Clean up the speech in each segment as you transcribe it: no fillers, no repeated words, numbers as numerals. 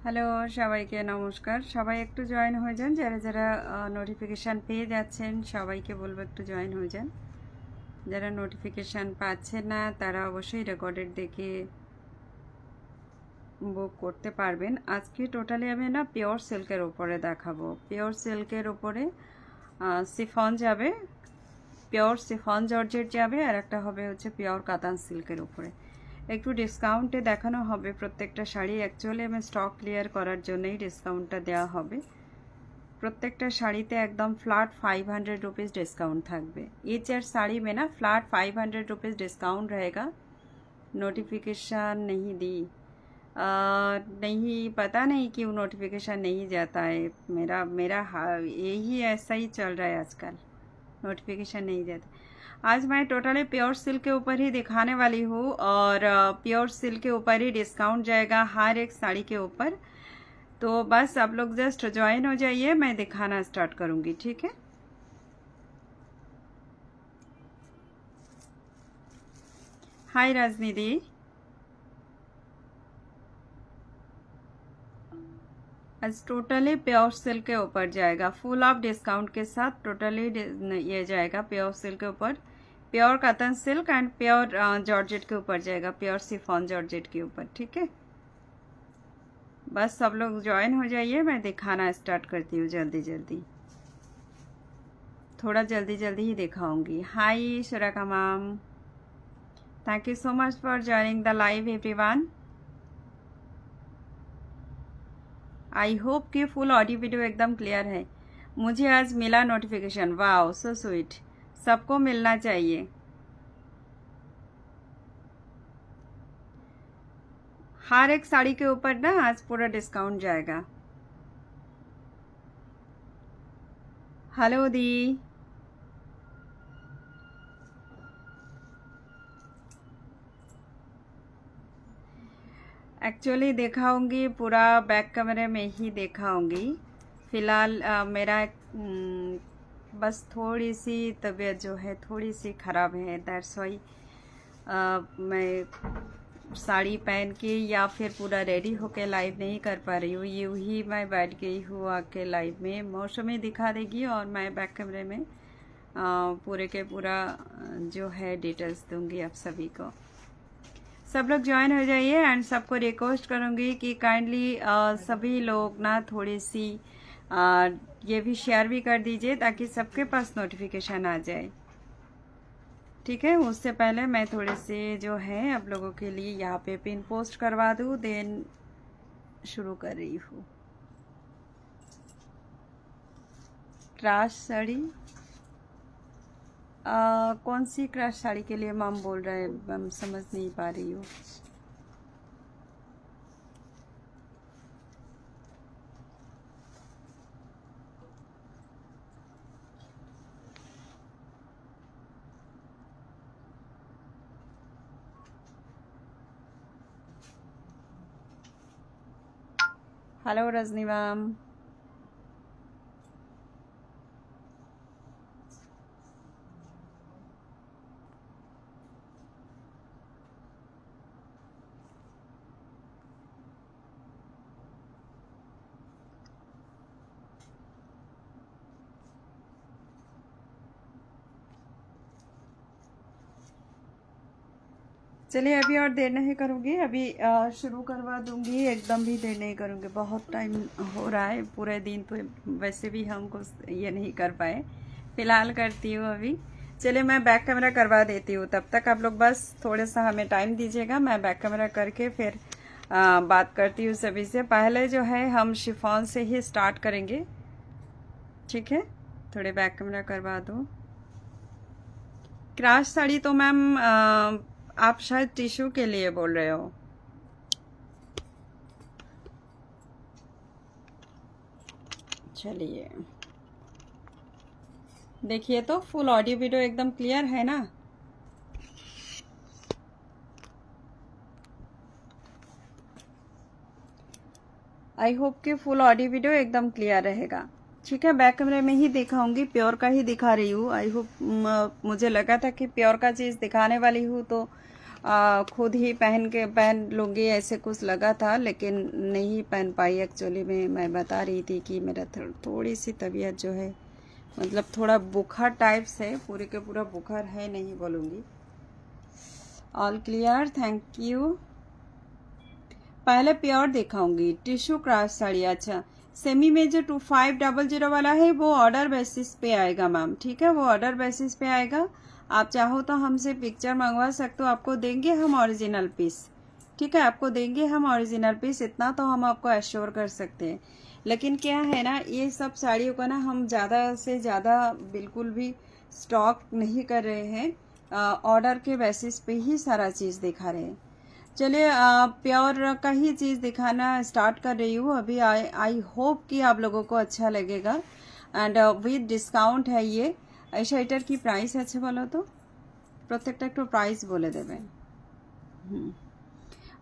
Hello সবাইকে নমস্কার। সবাই একটু জয়েন হয়ে যান, যারা যারা নোটিফিকেশান পেয়ে যাচ্ছেন সবাইকে বলবো একটু জয়েন হয়ে যান। যারা নোটিফিকেশান পাচ্ছেন না তারা অবশ্যই রেকর্ডেড দেখে বুক করতে পারবেন। আজকে টোটালি আমি না পিওর সিল্কের উপরে দেখাবো। পিওর সিল্কের উপরে সিফন যাবে, পিওর সিফন জর্জেট যাবে, আর একটা হবে হচ্ছে পিওর কাতান সিল্কের উপরে। একটু ডিসকাউন্টে দেখানো হবে প্রত্যেকটা শাড়ি। অ্যাকচুয়ালি আমি স্টক ক্লিয়ার করার জন্যই ডিসকাউন্টটা দেওয়া হবে। প্রত্যেকটা শাড়িতে एकदम फ्लैट 500 रुपीज़ डिस्काउंट থাকবে। ये 4 साड़ी में ना फ्लैट 500 रुपीज़ डिस्काउंट रहेगा। नोटिफिकेशन नहीं दी, नहीं पता नहीं क्यों नोटिफिकेशन नहीं जाता है। मेरा यही ऐसा ही चल रहा है आजकल, नोटिफिकेशन नहीं जाता। आज मैं टोटली प्योर सिल्क के ऊपर ही दिखाने वाली हूँ और प्योर सिल्क के ऊपर ही डिस्काउंट जाएगा हर एक साड़ी के ऊपर। तो बस आप लोग जस्ट ज्वाइन हो जाइए, मैं दिखाना स्टार्ट करूँगी, ठीक है। हाय राजनिधि, आज टोटली प्योर सिल्क के ऊपर जाएगा फुल ऑफ डिस्काउंट के साथ। टोटली ये जाएगा प्योर सिल्क के ऊपर, pure cotton silk and pure georgette के ऊपर जाएगा, प्योर सिफॉन जॉर्जेट के ऊपर, ठीक है। बस सब लोग ज्वाइन हो जाइए, मैं दिखाना स्टार्ट करती हूँ जल्दी जल्दी, थोड़ा जल्दी जल्दी ही दिखाऊंगी। Hi Surekha ma'am, thank you so much for joining the live everyone. I hope कि फुल ऑडियो वीडियो एकदम क्लियर है। मुझे आज मिला नोटिफिकेशन, वाओ सो स्वीट, सबको मिलना चाहिए। हर एक साड़ी के ऊपर ना आज पूरा डिस्काउंट जाएगा। हेलो दी, एक्चुअली दिखाऊंगी पूरा बैक कैमरे में ही दिखाऊंगी। फ़िलहाल मेरा बस थोड़ी सी तबीयत जो है थोड़ी सी ख़राब है, दैट्स वाई मैं साड़ी पहन के या फिर पूरा रेडी होके लाइव नहीं कर पा रही हूँ। यूँ ही मैं बैठ गई हूँ आके लाइव में, मौसमी दिखा देगी और मैं बैक कैमरे में पूरे के पूरा जो है डिटेल्स दूंगी आप सभी को। सब लोग ज्वाइन हो जाइए एंड सबको रिक्वेस्ट करूंगी कि काइंडली सभी लोग ना थोड़ी सी ये भी शेयर भी कर दीजिए ताकि सबके पास नोटिफिकेशन आ जाए, ठीक है। उससे पहले मैं थोड़े से जो है आप लोगों के लिए यहाँ पे पिन पोस्ट करवा दूँ, देन शुरू कर रही हूँ। क्रश साड़ी, कौन सी क्रश साड़ी के लिए मैम बोल रहे हैं, मैं समझ नहीं पा रही हूँ। हेलो रजनी मैम, चलिए अभी और देर नहीं करूँगी, अभी शुरू करवा दूँगी, एकदम भी देर नहीं करूँगी। बहुत टाइम हो रहा है, पूरे दिन तो वैसे भी हमको ये नहीं कर पाए, फ़िलहाल करती हूँ अभी। चलिए मैं बैक कैमरा करवा देती हूँ, तब तक आप लोग बस थोड़ा सा हमें टाइम दीजिएगा। मैं बैक कैमरा करके फिर बात करती हूँ सभी से। पहले जो है हम शिफॉन से ही स्टार्ट करेंगे, ठीक है। थोड़े बैक कैमरा करवा दो। क्रश साड़ी तो मैम आप शायद टिश्यू के लिए बोल रहे हो। चलिए देखिए तो फुल ऑडियो वीडियो एकदम क्लियर है ना। आई होप कि फुल ऑडियो वीडियो एकदम क्लियर रहेगा, ठीक है। बैक कैमरे में ही दिखाऊंगी, प्योर का ही दिखा रही हूँ। आई होप, मुझे लगा था कि प्योर का चीज़ दिखाने वाली हूँ तो खुद ही पहन लूँगी ऐसे कुछ लगा था, लेकिन नहीं पहन पाई। एक्चुअली मैं बता रही थी कि मेरा थोड़ी सी तबीयत जो है, मतलब थोड़ा बुखार टाइप से, पूरे के पूरा बुखार है नहीं बोलूँगी। All clear, thank you. पहले प्योर दिखाऊंगी, टिश्यू क्राफ्ट साड़ी। अच्छा, सेमी में जो 2500 वाला है वो ऑर्डर बेसिस पे आएगा मैम, ठीक है, वो ऑर्डर बेसिस पे आएगा। आप चाहो तो हमसे पिक्चर मंगवा सकते हो, आपको देंगे हम ओरिजिनल पीस, ठीक है, आपको देंगे हम ओरिजिनल पीस, इतना तो हम आपको एश्योर कर सकते हैं। लेकिन क्या है ना, ये सब साड़ियों का ना हम ज़्यादा से ज़्यादा बिल्कुल भी स्टॉक नहीं कर रहे हैं, ऑर्डर के बेसिस पे ही सारा चीज़ दिखा रहे हैं। चलिए प्योर का ही चीज़ दिखाना स्टार्ट कर रही हूँ अभी। आई होप कि आप लोगों को अच्छा लगेगा, एंड विद डिस्काउंट है ये। শাড়িটার কি প্রাইস আছে বলো তো, প্রত্যেকটা একটু প্রাইস বলে দেবেন।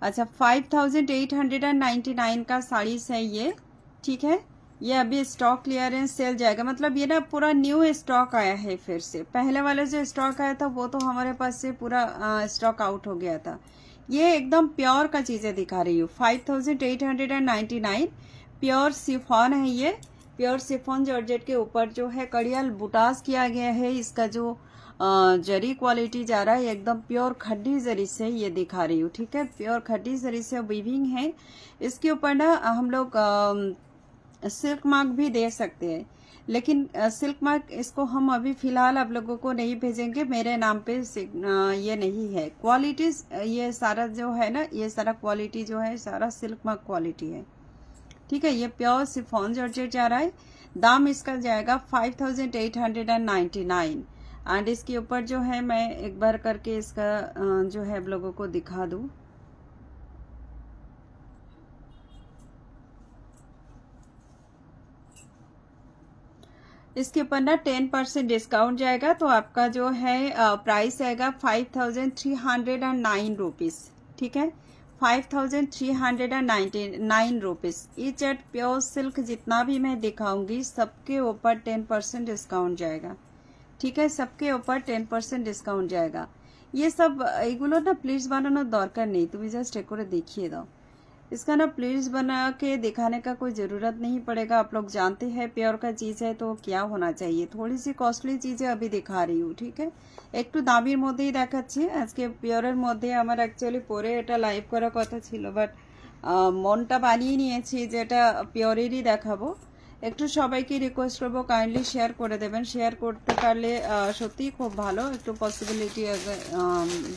अच्छा 5899 का साड़ी है ये, ठीक है। ये अभी स्टॉक क्लियरेंस सेल जाएगा, मतलब ये ना पूरा न्यू स्टॉक आया है फिर से। पहले वाला जो स्टॉक आया था वो तो हमारे पास से पूरा स्टॉक आउट हो गया था। ये एकदम प्योर का चीजें दिखा रही हूँ। 5899 प्योर सिफॉन है ये। प्योर सिफॉन जॉर्जेट के ऊपर जो है कड़ियाल बुटास किया गया है। इसका जो जरी क्वालिटी जा रहा है एकदम प्योर खड्डी जरी से ये दिखा रही हूँ, ठीक है, प्योर खड्डी जरी से वीविंग है। इसके ऊपर ना हम लोग सिल्क मार्क भी दे सकते हैं, लेकिन सिल्क मार्क इसको हम अभी फिलहाल आप लोगों को नहीं भेजेंगे, मेरे नाम पे ये नहीं है। क्वालिटी ये सारा जो है ना, ये सारा क्वालिटी जो है सारा सिल्क मार्क क्वालिटी है, ठीक है। ये प्योर सिफॉन जॉर्जेट जा रहा है। दाम इसका जाएगा 5899, एंड इसके ऊपर जो है मैं एक बार करके इसका जो है आप लोगों को दिखा दूं। इसके ऊपर ना 10% डिस्काउंट जाएगा, तो आपका जो है प्राइस आएगा 5309 रुपीज, ठीक है, 5399 rupees. Each at pure silk जितना भी मैं दिखाऊंगी सबके ऊपर 10% डिस्काउंट जाएगा, ठीक है, सबके ऊपर 10% डिस्काउंट जाएगा। ये सब एगुलो ना प्लीज बनाना दरकार नहीं, तुम्हें जस्ट एक और देखिए दो। इसका ना प्लीज बना के दिखाने का कोई जरूरत नहीं पड़ेगा। आप लोग जानते हैं प्योर का चीज है तो क्या होना चाहिए। थोड़ी सी कॉस्टली चीजें अभी दिखा रही हूँ, ठीक है, একটু দামের মধ্যেই দেখাচ্ছি। আজকে পিওরের মধ্যে আমার অ্যাকচুয়ালি পরে এটা লাইভ করার কথা ছিল, বাট মনটা বানিয়ে নিয়েছি যে এটা পিওরেরই দেখাবো। একটু সবাইকে রিকোয়েস্ট করবো কাইন্ডলি শেয়ার করে দেবেন। শেয়ার করতে পারলে সত্যিই খুব ভালো। একটু পসিবিলিটি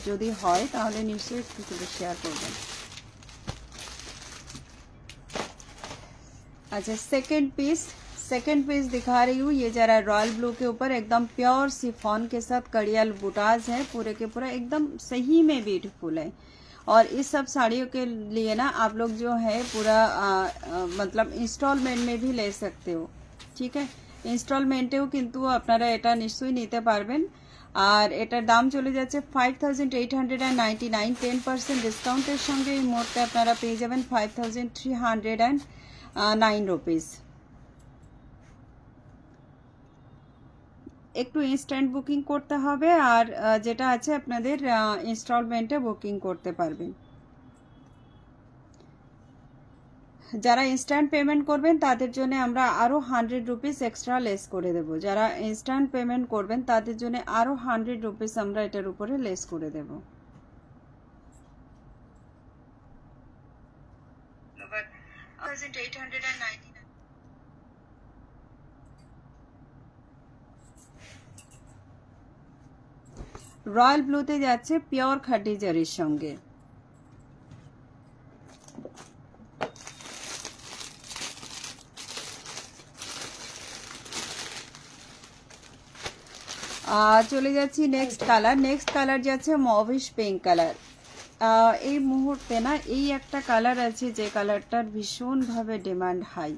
যদি হয় তাহলে নিশ্চয়ই একটু শেয়ার করবেন। अच्छा, सेकंड पीस दिखा रही हूँ। ये जरा रॉयल ब्लू के ऊपर एकदम प्योर सिफॉन के साथ कड़ियाल बुटाज है, पूरे के पूरा एकदम सही में ब्यूटीफुल है। और इस सब साड़ियों के लिए ना आप लोग जो है पूरा मतलब इंस्टॉलमेंट में भी ले सकते हो, ठीक है, इंस्टॉलमेंटेও কিন্তু আপনারা এটা নিশ্চয়ই নিতে পারবেন। আর এটার দাম চলে যাচ্ছে 5899, 10% ডিসকাউন্টের সঙ্গে এই মুহূর্তে আপনারা পেয়ে যাবেন 5309 रुपीज। একটু ইনস্ট্যান্ট বুকিং করতে হবে, আর যেটা আছে আপনাদের ইনস্টলমেন্টে বুকিং করতে পারবেন। যারা ইনস্ট্যান্ট পেমেন্ট করবেন তাদের জন্য আমরা আরো 100 রুপিস এক্সট্রা লেস করে দেব। যারা ইনস্ট্যান্ট পেমেন্ট করবেন তাদের জন্য আরো 100 রুপিস আমরা এটার উপরে লেস করে দেব। রয়্যাল ব্লুতে যাচ্ছে পিওর খাঁটি জারির সঙ্গে। চলে যাচ্ছি নেক্সট কালার যাচ্ছে মভিশ পিঙ্ক কালার। এই মুহূর্তে না এই একটা কালার আছে যে কালারটার ভীষণভাবে ডিমান্ড হাই,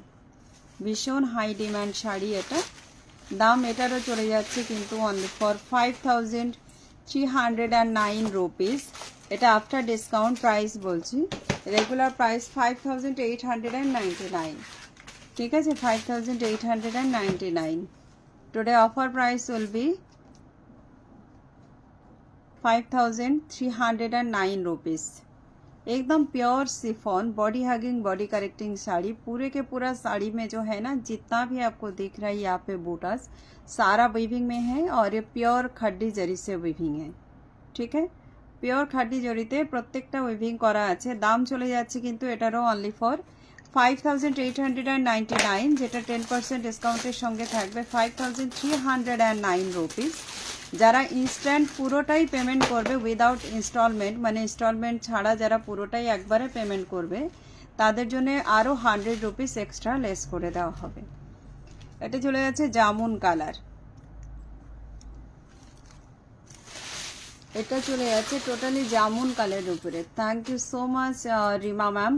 ভীষণ হাই ডিমান্ড শাড়ি। এটা দাম এটারও চলে যাচ্ছে কিন্তু অনলি ফর 5309 রুপিস। এটা আফটার ডিসকাউন্ট প্রাইস বলছি, রেগুলার প্রাইস 5899, ঠিক আছে, 5899। Today offer price will be 5309 rupees. एकदम pure chiffon body hugging body correcting sari. पूरे के पूरा साड़ी में जो है ना, जितना भी आपको दिख रहा है यहाँ पे बूटास, सारा वीविंग में है और ये प्योर खड्डी जरी से वीविंग है। ठीक है, प्योर खाटी जड़ीते प्रत्येकटा उइविंग करा आछे। दाम चले जाच्छे किन्तु एटारो ओनली फर 5899, जेटा 10% डिसकाउंटेर संगे थाकबे 5309 रुपीज। যারা ইনস্ট্যান্ট পুরোটাই পেমেন্ট করবে উইদাউট ইনস্টলমেন্ট, মানে ইনস্টলমেন্ট ছাড়া যারা পুরোটাই একবারে পেমেন্ট করবে, তাদের জন্য আরও 100 রুপিস এক্সট্রা লেস করে দেওয়া হবে। এটা চলে যাচ্ছে জামুন কালার, এটা চলে যাচ্ছে টোটালি জামুন কালারের উপরে। Thank you so much Reema ma'am.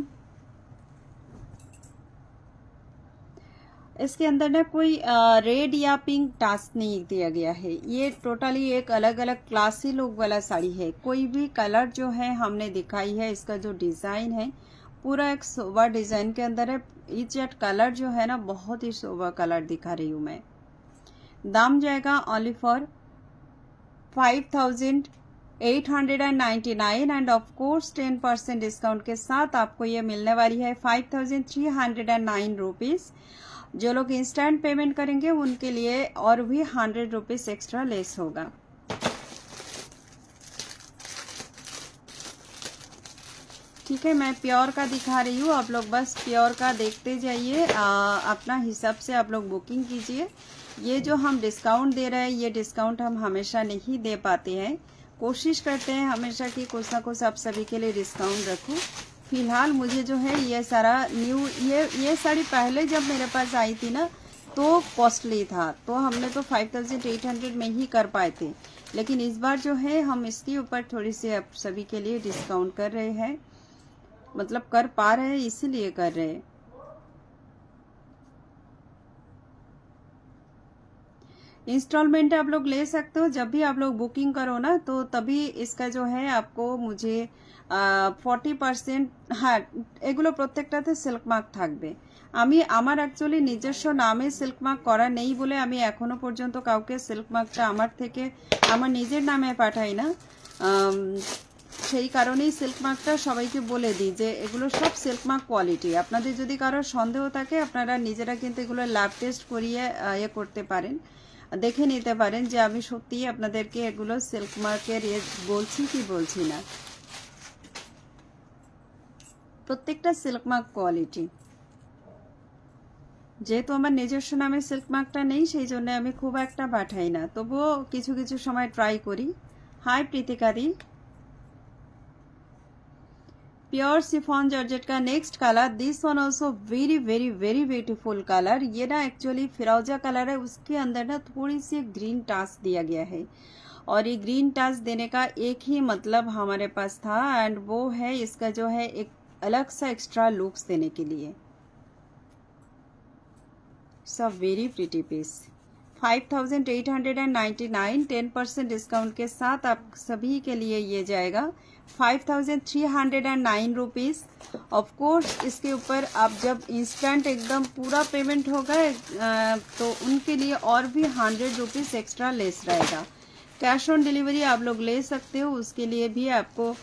इसके अंदर ना कोई रेड या पिंक टास्क नहीं दिया गया है। ये टोटली एक अलग अलग क्लासी लुक वाला साड़ी है। कोई भी कलर जो है हमने दिखाई है, इसका जो डिज़ाइन है पूरा एक सोबर डिज़ाइन के अंदर है। ईच एट कलर जो है ना बहुत ही सोबर कलर दिखा रही हूँ मैं। दाम जाएगा only for 5899 end of course 10% discount के साथ आपको ये मिलने वाली है 5309 रुपीज़। जो लोग इंस्टेंट पेमेंट करेंगे उनके लिए और भी 100 रुपीज़ एक्स्ट्रा लेस होगा। ठीक है, मैं प्योर का दिखा रही हूँ, आप लोग बस प्योर का देखते जाइए, अपना हिसाब से आप लोग बुकिंग कीजिए। ये जो हम डिस्काउंट दे रहे हैं, ये डिस्काउंट हम हमेशा नहीं दे पाते हैं। कोशिश करते हैं हमेशा कि कुछ ना कुछ आप सभी के लिए डिस्काउंट रखूं। फिलहाल मुझे जो है ये सारा न्यू ये साड़ी पहले जब मेरे पास आई थी ना तो कॉस्टली था, तो हमने तो 5800 में ही कर पाए थे। लेकिन इस बार जो है हम इसके ऊपर थोड़ी सी आप सभी के लिए डिस्काउंट कर रहे हैं, मतलब कर पा रहे हैं इसीलिए कर रहे हैं। इंस्टॉलमेंट आप लोग ले सकते हो, जब भी आप लोग बुकिंग करो ना तो तभी इसका जो है आपको मुझे 40%, हाँ এগুলো প্রত্যেকটাতে সিল্ক মার্ক থাকবে। আমি আমার অ্যাকচুয়ালি নিজস্ব নামে সিল্ক মার্ক করা নেই বলে আমি এখনো পর্যন্ত কাউকে সিল্ক মার্কটা আমার থেকে আমার নিজের নামে পাঠাই না। সেই কারণেই সিল্ক মার্কটা সবাইকে বলে দিই যে এগুলো সব সিল্ক মার্ক কোয়ালিটি। আপনাদের যদি কারো সন্দেহ থাকে আপনারা নিজেরা কিন্তু এগুলো ল্যাব টেস্ট করিয়ে ইয়ে করতে পারেন, দেখে নিতে পারেন যে আমি সত্যিই আপনাদেরকে এগুলো সিল্ক মার্কের বলছি কি বলছি না। প্রত্যেকটা সিল্ক মার্ক কোয়ালিটি। যেহেতু আমার নিজস্ব নামে সিল্ক মার্কটা নেই সেই জন্য আমি খুব একটা পাঠাই না, তবুও কিছু কিছু সময় ট্রাই করি। हाय प्रीतिका दी। प्योर सिफॉन जॉर्जेट का next colour, this one also very very very beautiful colour. ये ना एक्चुअली फिरोजा कलर है, उसके अंदर ना थोड़ी सी ग्रीन टच दिया गया है और ये ग्रीन टच देने का एक ही मतलब हमारे पास था एंड वो है इसका जो है एक अलग सा एक्स्ट्रा लुक्स देने के लिए। सब वेरी प्रिटी पीस 5899, 10% डिस्काउंट के साथ आप सभी के लिए ये जाएगा 5309 रुपीज़। ऑफ कोर्स इसके ऊपर आप जब इंस्टेंट एकदम पूरा पेमेंट होगा तो उनके लिए और भी 100 रुपीज़ एक्स्ट्रा लेस रहेगा। कैश ऑन डिलीवरी आप लोग ले सकते हो, उसके लिए भी आपको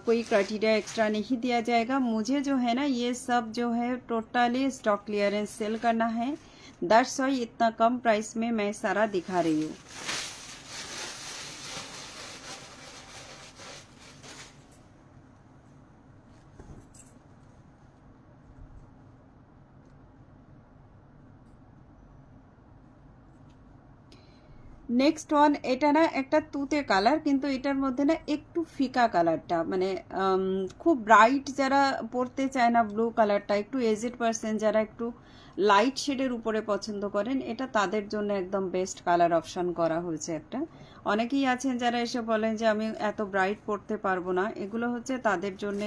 कोई क्राइटेरिया एक्स्ट्रा नहीं दिया जाएगा। मुझे जो है ना ये सब जो है टोटली स्टॉक क्लियरेंस सेल करना है, दैट्स वाई इतना कम प्राइस में मैं सारा दिखा रही हूँ। नेक्स्ट वन এটা না একটা তুতে কালার, কিন্তু এটার মধ্যে না একটু ফিকা কালারটা, মানে খুব ব্রাইট যারা পড়তে চায় না ব্লু কালারটা, একটু এজেড পারসন যারা একটু লাইট শেডের উপরে পছন্দ করেন, এটা তাদের জন্য একদম বেস্ট কালার অপশন করা হয়েছে একটা। অনেকেই আছেন যারা এসে বলেন যে আমি এত ব্রাইট পড়তে পারবো না, এগুলো হচ্ছে তাদের জন্য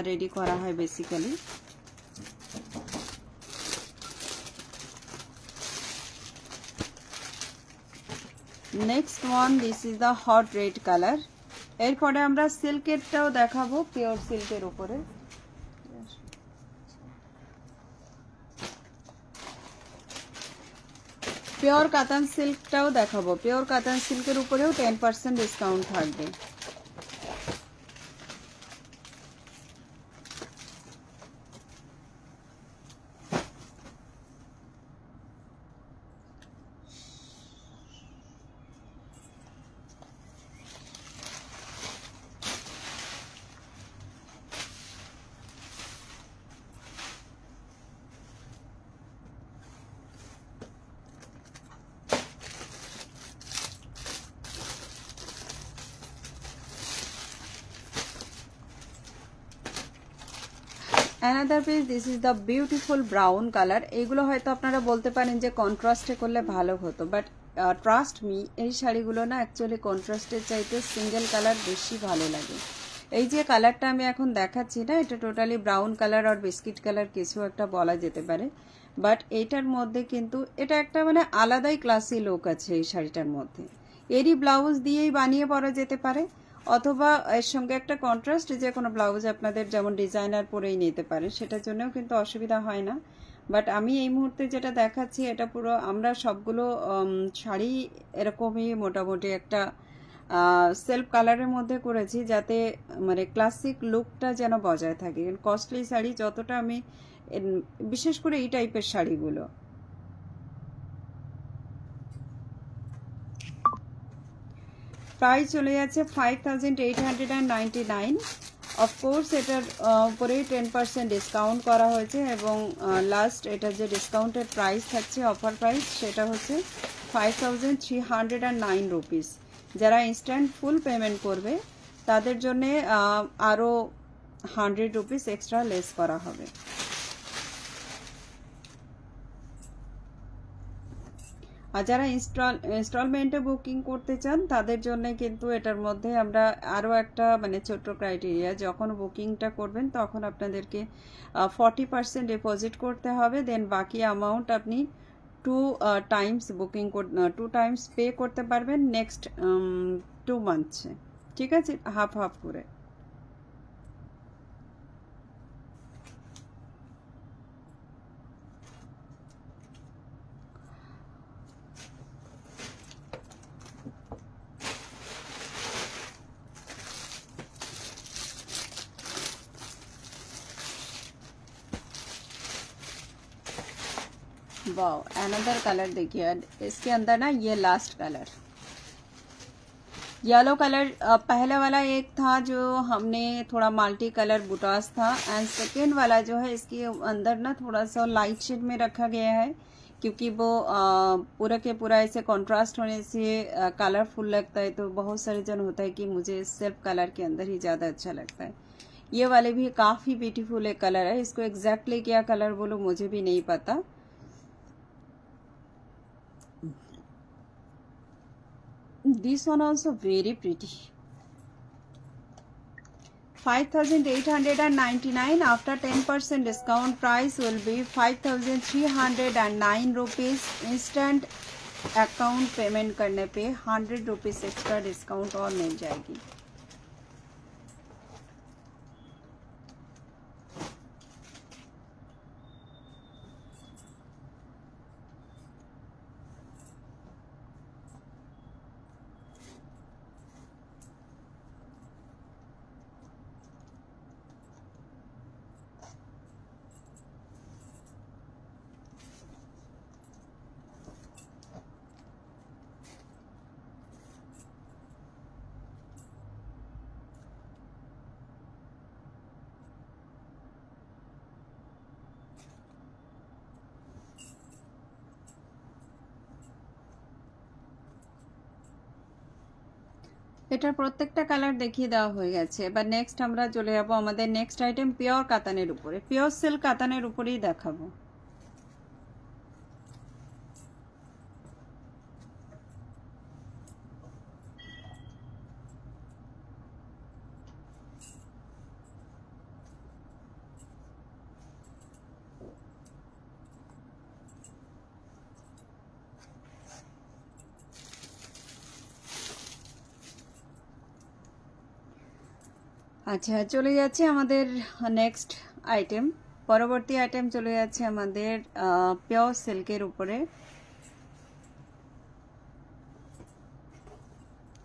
রেডি করা হয় basically. Next one this is the हट रेड कलर। एरपरे आमरा सिल्केरटाओ देखाबो, पियोर सिल्केर उपरे। पियोर कातान सिल्कटाओ देखाबो, पियोर कातान सिल्केर उपरेও 10% डिसकाउंट थाकबे। Another piece, this is the beautiful brown colour. এইগুলো হয়তো আপনারা বলতে পারেন যে কন্ট্রাস্টে করলে ভালো হতো, বাট ট্রাস্ট মি, এই শাড়িগুলো না অ্যাকচুয়ালি কন্ট্রাস্টের চাইতে সিঙ্গেল কালার বেশি ভালো লাগে। এই যে কালারটা আমি এখন দেখাচ্ছি না, এটা টোটালি ব্রাউন কালার আর বিস্কিট কালার কিছু একটা বলা যেতে পারে, বাট এইটার মধ্যে কিন্তু এটা একটা মানে আলাদাই ক্লাসি লুক আছে এই শাড়িটার মধ্যে। এরই ব্লাউজ দিয়েই বানিয়ে পরা যেতে পারে, অথবা এর সঙ্গে একটা কন্ট্রাস্ট যে কোনো ব্লাউজ আপনাদের যেমন ডিজাইনার পরেই নিতে পারে, সেটার জন্যও কিন্তু অসুবিধা হয় না। বাট আমি এই মুহূর্তে যেটা দেখাচ্ছি এটা পুরো আমরা সবগুলো শাড়ি এরকমই মোটামুটি একটা সেলফ কালারের মধ্যে করেছি, যাতে মানে ক্লাসিক লুকটা যেন বজায় থাকে। কস্টলি শাড়ি যতটা আমি বিশেষ করে এই টাইপের শাড়িগুলো, প্রাইস চলে যাচ্ছে 5899। অফকোর্স এটার উপরে 10% ডিসকাউন্ট করা হয়েছে, এবং লাস্ট এটা যে ডিসকাউন্টের প্রাইস থাকছে অফার প্রাইস সেটা হচ্ছে 5309 রুপিস। যারা ইনস্ট্যান্ট ফুল পেমেন্ট করবে তাদের জন্য আরও 100 রুপিস এক্সট্রা লেস করা হবে। আর যারা ইনস্টলমেন্টে বুকিং করতে চান তাদের জন্য কিন্তু এটার মধ্যে আমরা আরও একটা মানে ছোট্ট ক্রাইটেরিয়া, যখন বুকিংটা করবেন তখন আপনাদেরকে 40% ডিপোজিট করতে হবে, দেন বাকি অ্যামাউন্ট আপনি 2 টাইমস পে করতে পারবেন নেক্সট 2 মান্থসে, ঠিক আছে, হাফ হাফ করে। वाओ, अनदर कलर देखिए इसके अंदर ना, ये लास्ट कलर येलो कलर। पहला वाला एक था जो हमने थोड़ा मल्टी कलर बुटास था, एंड सेकेंड वाला जो है इसके अंदर ना थोड़ा सा लाइट शेड में रखा गया है, क्योंकि वो पूरा के पूरा ऐसे कॉन्ट्रास्ट होने से कलरफुल लगता है। तो बहुत सारे जन होता है कि मुझे सिर्फ कलर के अंदर ही ज़्यादा अच्छा लगता है। ये वाले भी काफ़ी ब्यूटीफुल एक कलर है, इसको एग्जैक्टली क्या कलर बोलो मुझे भी नहीं पता। This one also very pretty. 5899 after 10% discount price will be 5309 rupees। Instant account payment करने पे 100 रुपीज़ एक्स्ट्रा डिस्काउंट और मिल जाएगी। এটার প্রত্যেকটা কালার দেখিয়ে দেওয়া হয়ে গেছে। এবার নেক্সট আমরা চলে যাব আমাদের নেক্সট আইটেম পিওর কাতানের উপরে, পিওর সিল্ক কাতানের উপরেই দেখাবো। আচ্ছা, চলে যাচ্ছে আমাদের নেক্সট আইটেম। পরবর্তী আইটেম চলে যাচ্ছে আমাদের পিওর সিল্কের উপরে।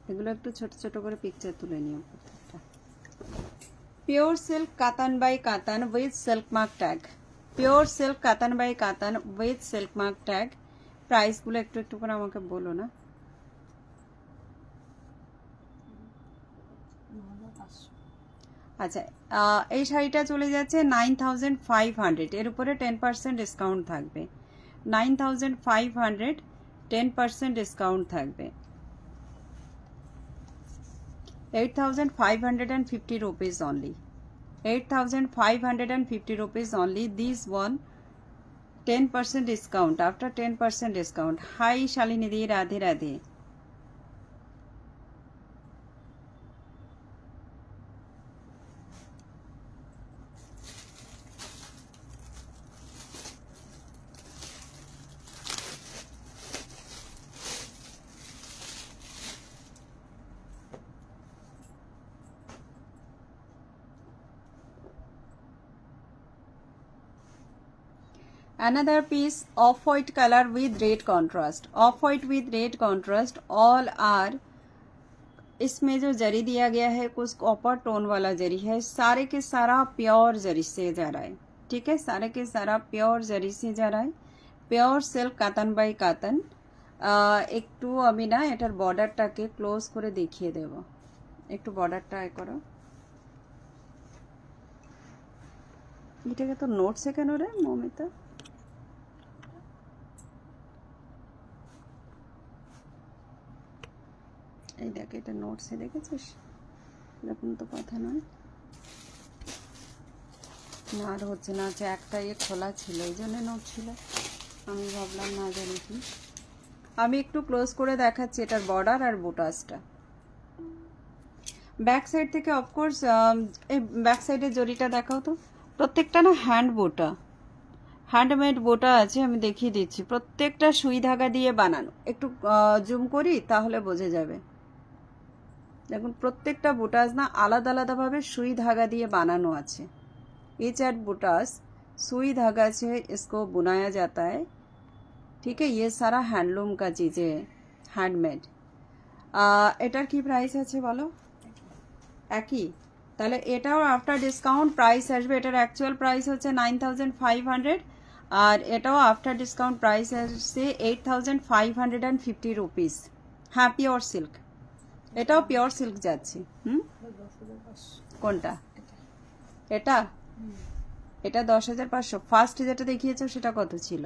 এগুলো একটু ছোট ছোট করে পিকচার তুলে নিও প্রত্যেকটা। পিওর সিল্ক কাতান বাই কাতান with silk mark tag, pure silk কাতান বাই কাতান উইথ সিল্ক মার্ক ট্যাগ। প্রাইসগুলো একটু একটু করে আমাকে বলো না। আচ্ছা, এই শাড়িটা চলে যাচ্ছে 9500, এর উপরে 10% ডিসকাউন্ট থাকবে। 9500 10% ডিসকাউন্ট থাকবে। 8550 rupees only. 8,550 rupees only. This one 10% discount. After 10% discount. Hi Shalini di, Radhe Radhe. Another piece off-white color with red contrast. Off-white with red contrast. All are, इसमें जो जरी दिया गया है कुछ कॉपर टोन वाला जरी है, सारे के सारा प्योर जरी से जा रहा है। ठीक है, सारे के सारा प्योर जरी से जा रहा है। Pure silk katan by katan. একটু আমি না এটার বর্ডারটাকে ক্লোজ করে দেখিয়ে দেব। একটু বর্ডারটা এ করো। এটাকে তো নোটসে কেন রে মমিতা? এই দেখ, এটা নোটসে দেখেছিস? এরকম তো কথা নয় না। আর হচ্ছে না, হচ্ছে একটা খোলা ছিল, এই জন্য নোট ছিল। আমি ভাবলাম না জানি কি। আমি একটু ক্লোজ করে দেখাচ্ছি এটার বর্ডার আর বুটাসটা। ব্যাক সাইড থেকে অফকোর্স এই ব্যাক সাইডের জরিটা দেখাও তো। প্রত্যেকটা না হ্যান্ড বোটা, হ্যান্ডমেড বোটা আছে, আমি দেখিয়ে দিচ্ছি। প্রত্যেকটা সুই ধাগা দিয়ে বানানো। একটু জুম করি তাহলে বোঝা যাবে। দেখুন প্রত্যেকটা বুটাস না আলাদা আলাদা भावे सुई धागा दिए बनानो আছে। इच एट बुटास सुई धागा से इसको बुनाया जाता है। ठीक है, ये सारा हैंडलूम का चीजें है, हैंडमेड। এটার কি প্রাইস আছে বলো? একই। তাহলে এটাও আফটার ডিসকাউন্ট প্রাইস আসবে। এটার অ্যাকচুয়াল প্রাইস হচ্ছে 9500 আর এটাও আফটার ডিসকাউন্ট প্রাইস আসছে 8550 রুপিস। হ্যাঁ, পিওর সিল্ক। এটাও পিওর সিল্ক যাচ্ছে। কোনটা? এটা এটা 10,500। ফার্স্ট যেটা দেখিয়েছো সেটা কত ছিল?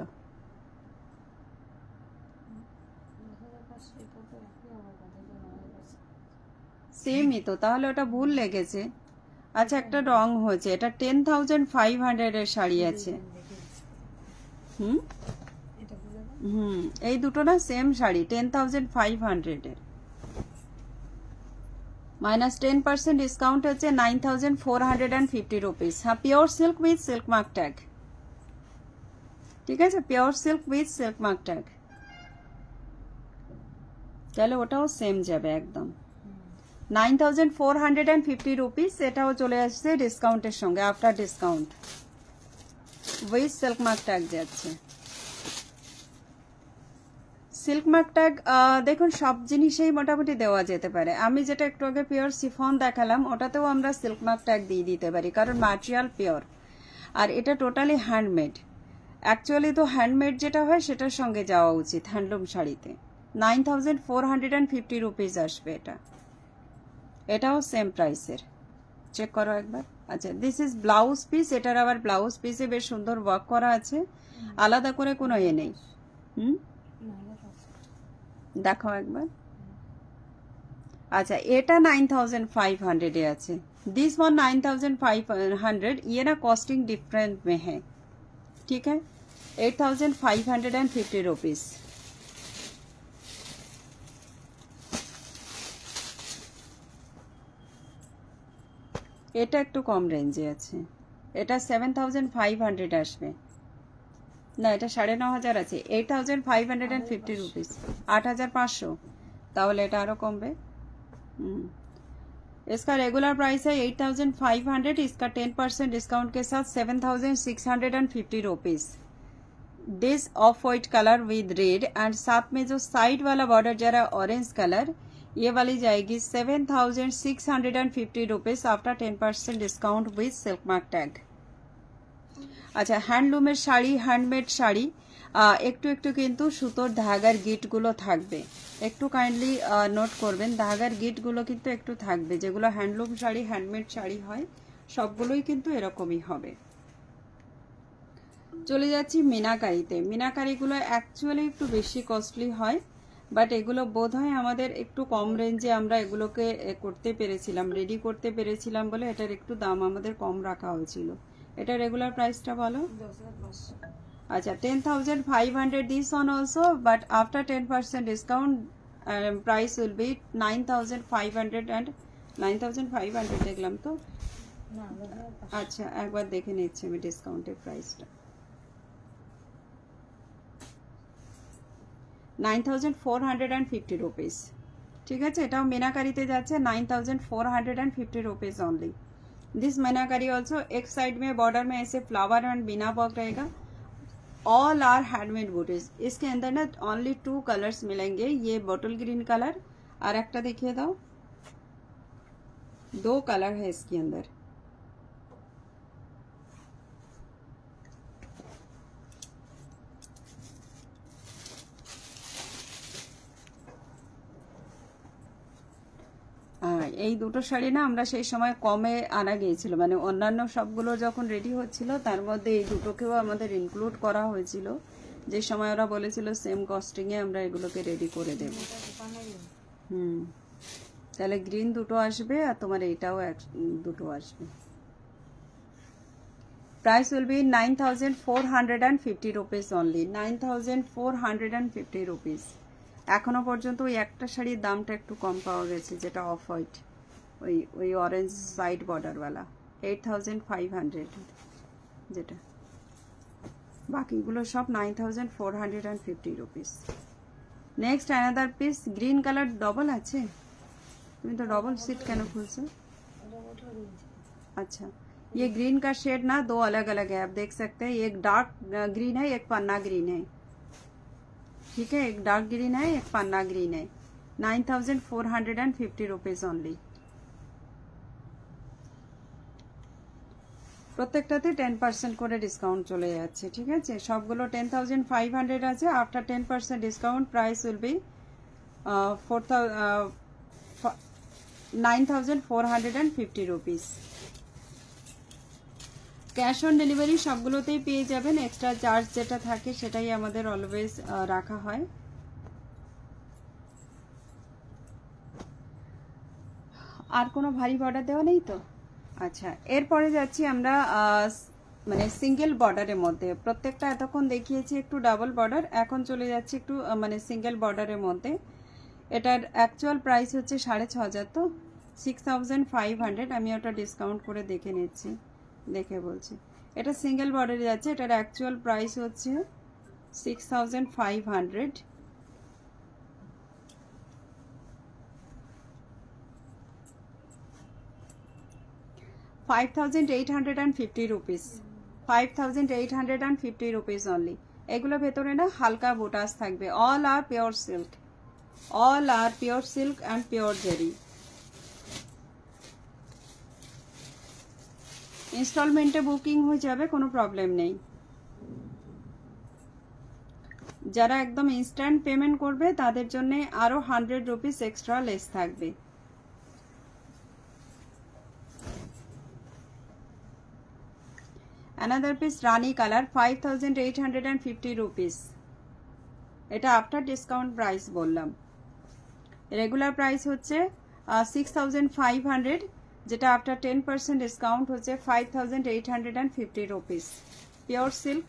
সেমই তো, তাহলে ওটা ভুল লেগেছে। আচ্ছা, একটা রং হয়েছে। এটা 10,500 এর শাড়ি আছে। এই দুটো না সেম শাড়ি, 10,500 এর। माइनस 10% डिस्काउंट হচ্ছে 9,450 रुपीस। हाँ, pure silk with silk mark tag. ठीक है, pure silk with silk mark tag. তাহলে ওটাও সেম যাবে একদম। 9,450 रुपीस। এটাও চলে আসছে ডিসকাউন্টের সঙ্গে, after discount with silk mark tag যাচ্ছে। সিল্ক মার্ক ট্যাগ দেখুন সব জিনিসেই মোটামুটি দেওয়া যেতে পারে। আমি যেটা একটু আগে পিওর সিফন দেখালাম ওটাতেও আমরা সিল্ক মার্ক ট্যাগ দিয়ে দিতে পারি, কারণ ম্যাটেরিয়াল পিওর আর এটা টোটালি হ্যান্ডমেড। অ্যাকচুয়ালি তো হ্যান্ডমেড যেটা হয় সেটার সঙ্গে যাওয়া উচিত হ্যান্ডলুম শাড়িতে। 9,450 রুপিস আসবে এটা। এটাও সেম প্রাইসের, চেক করো একবার। আচ্ছা, দিস ইজ ব্লাউজ পিস। এটার আবার ব্লাউজ পিসে বেশ সুন্দর ওয়ার্ক করা আছে, আলাদা করে কোনো এ নেই। দেখাও একবার। अच्छा, এটা 9,500 এ আছে। This one 9,500। ये ना कॉस्टिंग डिफरेंट में है। ठीक है, 8,550 रुपीस। এটা একটু কম রেঞ্জে আছে। এটা 7,500 আসবে না, এটা 9,500 আছে। 8,550 रुपीस। 8,500। তাহলে এটা আরো কমবে। इसका रेगुलर प्राइस है 8,500। इसका 10% डिस्काउंट के साथ 7,650 rupees. This of white colour with red and साथ में जो साइड वाला बॉर्डर जरा ऑरेंज कलर, ये वाली जाएगी 7,650 rupees after 10% discount with silk mark tag. अच्छा, হ্যান্ডলুমের শাড়ি, হ্যান্ডমেড শাড়ি একটু একটু কিন্তু সুতোর ধাগার গিটগুলো থাকবে। একটু কাইন্ডলি নোট করবেন, ধাগার গিটগুলো কিন্তু একটু থাকবে। যেগুলো হ্যান্ডলুম শাড়ি, হ্যান্ডমেড শাড়ি হয় সবগুলোই কিন্তু এরকমই হবে। চলে যাচ্ছি মিনাকারিতে। মিনাকারিগুলো অ্যাকচুয়ালি একটু বেশি কস্টলি হয়, বাট এগুলো বোধহয় আমাদের একটু কম রেঞ্জে আমরা এগুলোকে করতে পেরেছিলাম, রেডি করতে পেরেছিলাম বলে এটার একটু দাম আমাদের কম রাখা হয়েছিল। এটা রেগুলার প্রাইসটা বলো। আচ্ছা 10,500 this one also, but after 10% discount price will be 9,500 and 9,500 দেখলাম তো। আচ্ছা একবার দেখে নিচ্ছি আমি ডিসকাউন্টের প্রাইসটা। 9,450 রুপিস, ঠিক আছে। এটাও মিনাকারিতে যাচ্ছে 9,450 rupees only. This meenakari also एक साइड में बॉर्डर में ऐसे फ्लावर एंड बिना वर्क रहेगा। ऑल आर हैंडमेड बूटीज। इसके अंदर ना ओनली 2 कलर्स मिलेंगे, ये बॉटल ग्रीन कलर और एक देखिए दो, 2 कलर है इसके अंदर। এই দুটো শাড়ি না আমরা সেই সময় কমে আনা গিয়েছিল, মানে অন্যান্য সবগুলো যখন রেডি হচ্ছিল তার মধ্যে এই দুটোকেও আমাদের ইনক্লুড করা হয়েছিল, যে সময় ওরা বলেছিল সেম কস্টিংয়ে আমরা এগুলোকে রেডি করে দেব। তাহলে গ্রিন দুটো আসবে আর তোমার এইটাও দুটো আসবে। Price will be 9,450 rupees only, 9,450 rupees. এখনো পর্যন্ত ওই একটা শাড়ির দামটা একটু কম পাওয়া গেছে, যেটা অফ হোয়াইট, ওই অরেঞ্জ সাইড বর্ডারওয়ালা, 8,500 যেটা, বাকিগুলো সব 9,450 rupees. Next another piece green colour, double আছে, তুমি তো डबल सीट কেন খুলছো? अच्छा ये ग्रीन का शेड ना 2 अलग अलग है, आप देख सकते हैं। एक डार्क ग्रीन है, एक पन्ना ग्रीन है, ठीक है। एक डार्क ग्रीन है, एक पन्ना ग्रीन है। 9,450 रुपीज ओनली। প্রত্যেকটাতে 10% করে ডিসকাউন্ট চলে যাচ্ছে, ঠিক আছে। সবগুলো 10,500 আছে। After 10% discount price will be 9,450 rupees. Cash on delivery সবগুলোতেই পেয়ে যাবেন, এক্সট্রা চার্জ যেটা থাকে সেটাই আমাদের অলওয়েজ রাখা হয়। আর কোনো ভারী বর্ডার দেওয়া নেই তো? আচ্ছা এরপরে যাচ্ছি আমরা মানে সিঙ্গেল বর্ডারের মধ্যে। প্রত্যেকটা এতক্ষণ দেখিয়েছি একটু ডাবল বর্ডার, এখন চলে যাচ্ছে একটু মানে সিঙ্গেল বর্ডারের মধ্যে। এটার অ্যাকচুয়াল প্রাইস হচ্ছে 6,500, তো 6,500। আমি ওটা ডিসকাউন্ট করে দেখে নিচ্ছি, দেখে বলছি। এটা সিঙ্গেল বর্ডারে যাচ্ছে, এটার অ্যাকচুয়াল প্রাইস হচ্ছে 6,500। ₹5,850 রুপিস, 5,850 রুপিস অনলি। এগুলোর ভেতরে না হালকা বুটাস থাকবে। All are pure silk, all are pure silk and pure zari. ইনস্টলমেন্টে বুকিং হয়ে যাবে, কোনো প্রবলেম নেই। যারা একদম ইনস্ট্যান্ট পেমেন্ট করবে তাদের জন্য আরো 100 রুপিস এক্সট্রা লেস থাকবে। অ্যানাদার পিস রানী কালার, 5,850 রুপিস। এটা আফটার ডিসকাউন্ট প্রাইস বললাম। রেগুলার প্রাইস হচ্ছে 6,500, যেটা আফটার 10% ডিসকাউন্ট হচ্ছে 5,850 রুপিস। পিওর সিল্ক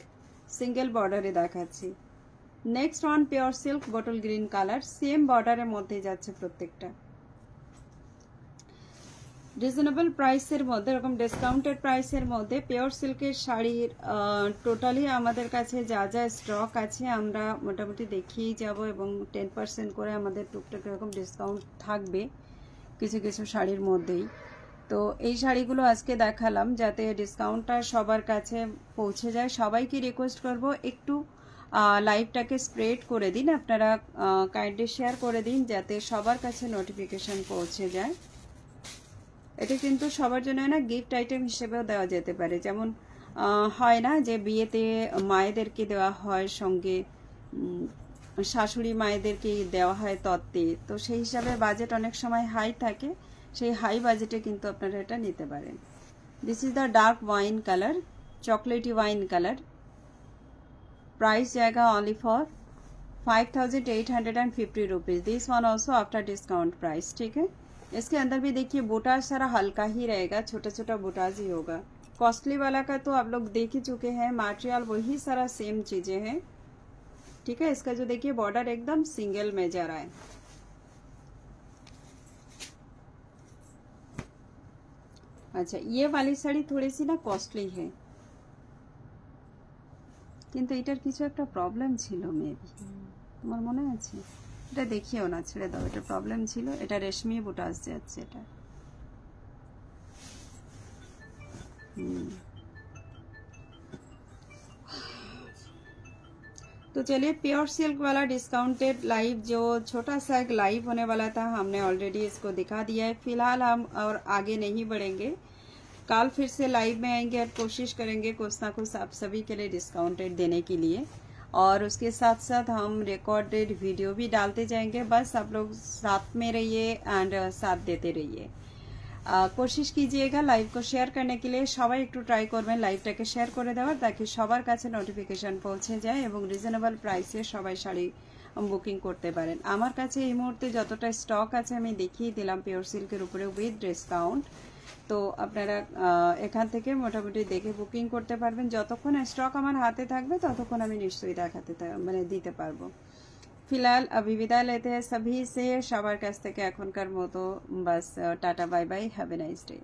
সিঙ্গেল বর্ডারে দেখাচ্ছি। Next one pure silk bottle green colour, same বর্ডারের মধ্যে যাচ্ছে প্রত্যেকটা। রিজনেবল প্রাইসের মধ্যে, এরকম ডিসকাউন্টেড প্রাইসের মধ্যে পিওর সিল্কের শাড়ির টোটালি আমাদের কাছে যা যা স্টক আছে আমরা মোটামুটি দেখিয়েই যাব, এবং 10% করে আমাদের টুকটাক এরকম ডিসকাউন্ট থাকবে কিছু কিছু শাড়ির মধ্যেই। তো এই শাড়িগুলো আজকে দেখালাম যাতে ডিসকাউন্টটা সবার কাছে পৌঁছে যায়। সবাইকে রিকোয়েস্ট করব একটু লাইভটাকে স্প্রেড করে দিন, আপনারা কাইন্ডলি শেয়ার করে দিন যাতে সবার কাছে নোটিফিকেশন পৌঁছে যায়। এটা কিন্তু সবার জন্য না গিফট আইটেম হিসেবেও দেওয়া যেতে পারে, যেমন হয় না যে বিয়েতে মায়েদেরকে দেওয়া হয়, সঙ্গে শাশুড়ি মায়েদেরকে দেওয়া হয় তত্ত্বে, তো সেই হিসাবে বাজেট অনেক সময় হাই থাকে, সেই হাই বাজেটে কিন্তু আপনারা এটা নিতে পারেন। This is the dark wine colour, chocolatey wine colour. Price জায়গা only for 5850 rupees. This one also after discount price, ठीक है। इसके अंदर भी देखिए बूटाज सारा हल्का ही रहेगा, छोटा छोटा बूटाज ही होगा। कॉस्टली वाला का तो आप लोग देख ही चुके हैं, मटेरियल वही सारा सेम चीजें हैं, ठीक है। इसका जो देखिए बॉर्डर एकदम सिंगल में जा रहा है। अच्छा, ये वाली শাড়ি थोड़ी सी ना कॉस्टली है, কিন্তু এটার কিছু একটা প্রবলেম ছিল মেবি, তোমার মনে আছে? এটা দেখিও না, ছেড়ে দাও, এটা প্রবলেম ছিল। এটা রেশমি বুটাস যাচ্ছে এটা। तो चलिए, प्योर सिल्क वाला डिस्काउंटेड लाइव जो छोटा सा एक लाइव होने वाला था, हमने ऑलरेडी इसको दिखा दिया है। फिलहाल हम और आगे नहीं बढ़ेंगे, कल फिर से लाइव में आएंगे और कोशिश करेंगे कुछ ना कुछ आप सभी के लिए डिस्काउंटेड देने के लिए, और उसके साथ साथ हम रिकॉर्डेड वीडियो भी डालते जाएंगे। बस आप लोग साथ में रहिए एंड साथ देते रहिए। कोशिश कीजिएगा लाइव को शेयर करने के लिए, সবাই একটু ট্রাই করবেন লাইভটাকে শেয়ার করে দেওয়ার, তাকে সবার কাছে নোটিফিকেশন পৌঁছে যায় এবং রিজনেবল প্রাইসে সবাই শাড়ি বুকিং করতে পারেন। আমার কাছে এই মুহূর্তে যতটা স্টক আছে আমি দেখিয়ে দিলাম পিওর সিল্কের উপরে উইথ ডিসকাউন্ট। তো আপনারা এখান থেকে মোটামুটি দেখে বুকিং করতে পারবেন। যতক্ষণ স্টক আমার হাতে থাকবে ততক্ষণ আমি নিশ্চয়ই দেখাতে মানে দিতে পারবো। फिलहाल अभी विदा लेते हैं सभी से, সবার কাছ থেকে এখনকার মতো বাস tata bye bye, have a nice day.